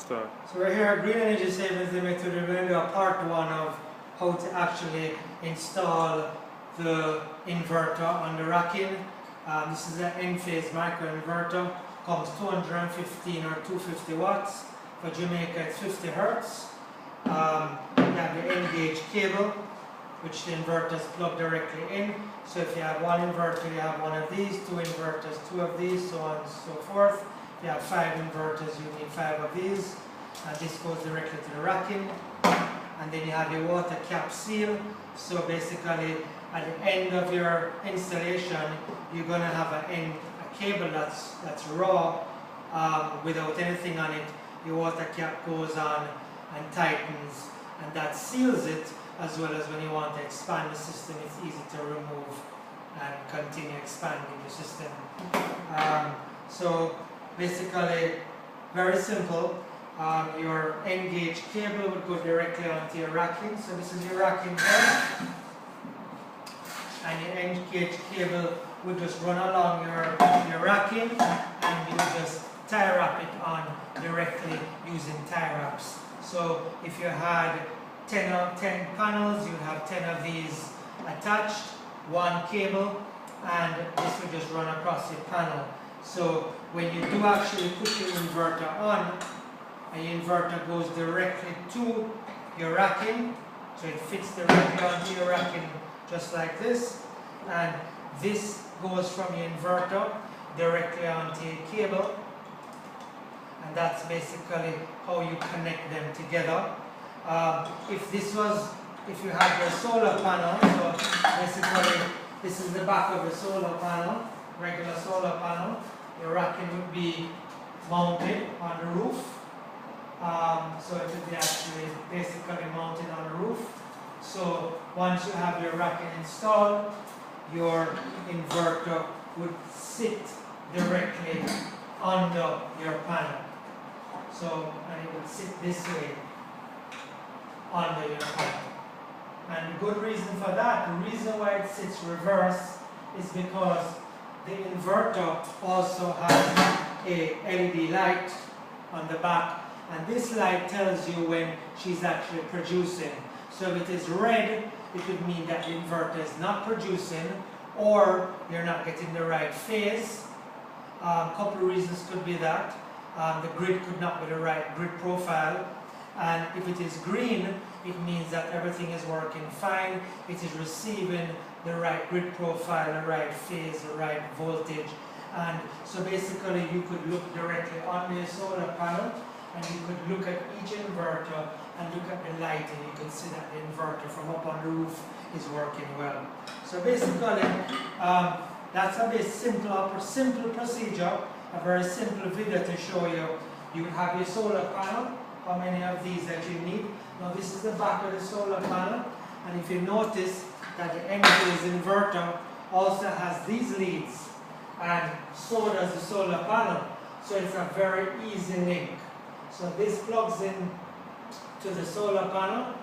start. So we're here at Green Energy Savings Limited. We're going to do a part one of how to actually install the inverter on the racking. This is an enphase micro inverter. Comes 215 or 250 watts. For Jamaica it's 50 hertz. You have the N-gauge cable, which the inverter is plugged directly in. So if you have one inverter, you have one of these, two inverters, two of these, so on and so forth. If you have 5 inverters, you need 5 of these. And this goes directly to the racking. And then you have your water cap seal. So basically, at the end of your installation, you're going to have a cable that's raw, without anything on it. Your water cap goes on and tightens, and that seals it, as well as when you want to expand the system, it's easy to remove and continue expanding the system. So basically, very simple. Your N-gauge cable would go directly onto your racking. So this is your racking here, and your N-gauge cable would just run along your racking, and you just tie wrap it on directly using tie wraps. So if you had 10 panels, you would have 10 of these attached, one cable, and this would just run across your panel. So when you do actually put your inverter on, and your inverter goes directly to your racking, so it fits directly onto your racking just like this, and this goes from your inverter directly onto your cable, and that's basically how you connect them together. If you had your solar panel, so basically this is the back of the solar panel, regular solar panel, your racking would be mounted on the roof. So it would be actually basically mounted on the roof. So once you have your racking installed, your inverter would sit directly under your panel. So, and it would sit this way under your panel. And the good reason for that, the reason why it sits reverse, is because the inverter also has a LED light on the back, and this light tells you when she's actually producing. So if it is red, it would mean that the inverter is not producing, or you're not getting the right phase. A couple of reasons could be that. The grid could not be the right grid profile. And if it is green, it means that everything is working fine. It is receiving the right grid profile, the right phase, the right voltage. And so basically you could look directly on the solar panel, and you could look at each inverter and look at the light, and you could see that the inverter from up on the roof is working well. So basically, that's a very simple procedure, a very simple video to show you. You would have your solar panel, how many of these that you need. Now this is the back of the solar panel, and if you notice that the enphase inverter also has these leads, and so does the solar panel. So it's a very easy link. So this plugs in to the solar panel,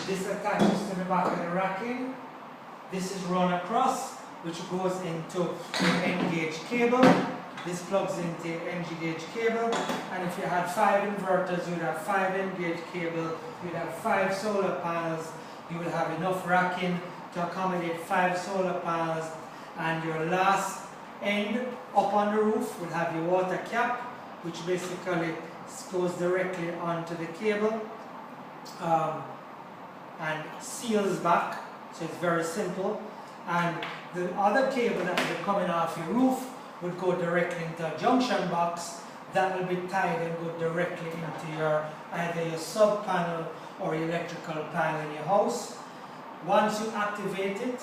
this attaches to the back of the racking, this is run across, which goes into the N-gauge cable, this plugs into the N-gauge cable, and if you had 5 inverters, you would have 5 N-gauge cable, you would have 5 solar panels, you would have enough racking to accommodate 5 solar panels, and your last end up on the roof would have your water cap, which basically goes directly onto the cable and seals back. So it's very simple. And the other cable that will be coming off your roof would go directly into a junction box that will be tied and go directly into either your sub panel or your electrical panel in your house. Once you activate it,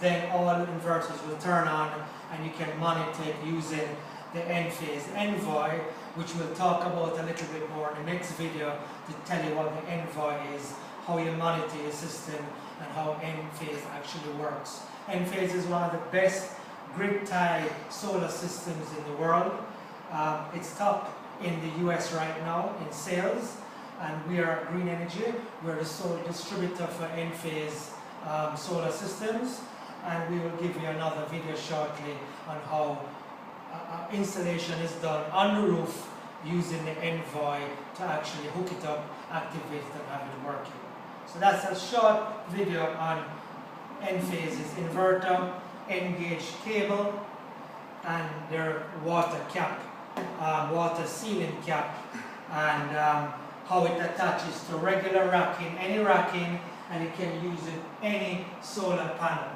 then all inverters will turn on, and you can monitor it using the enphase envoy, which we'll talk about a little bit more in the next video to tell you what the envoy is, how you monitor your system, and how enphase actually works. Enphase is one of the best grid-tied solar systems in the world. It's top in the US right now in sales, and we are Green Energy. We're the sole distributor for enphase solar systems, and we will give you another video shortly on how installation is done on the roof using the envoy to actually hook it up, activate it, and have it working. So that's a short video on Enphase's inverter, N-gauge cable, and their water cap, water sealing cap, and how it attaches to regular racking, any racking, and it can use in any solar panel.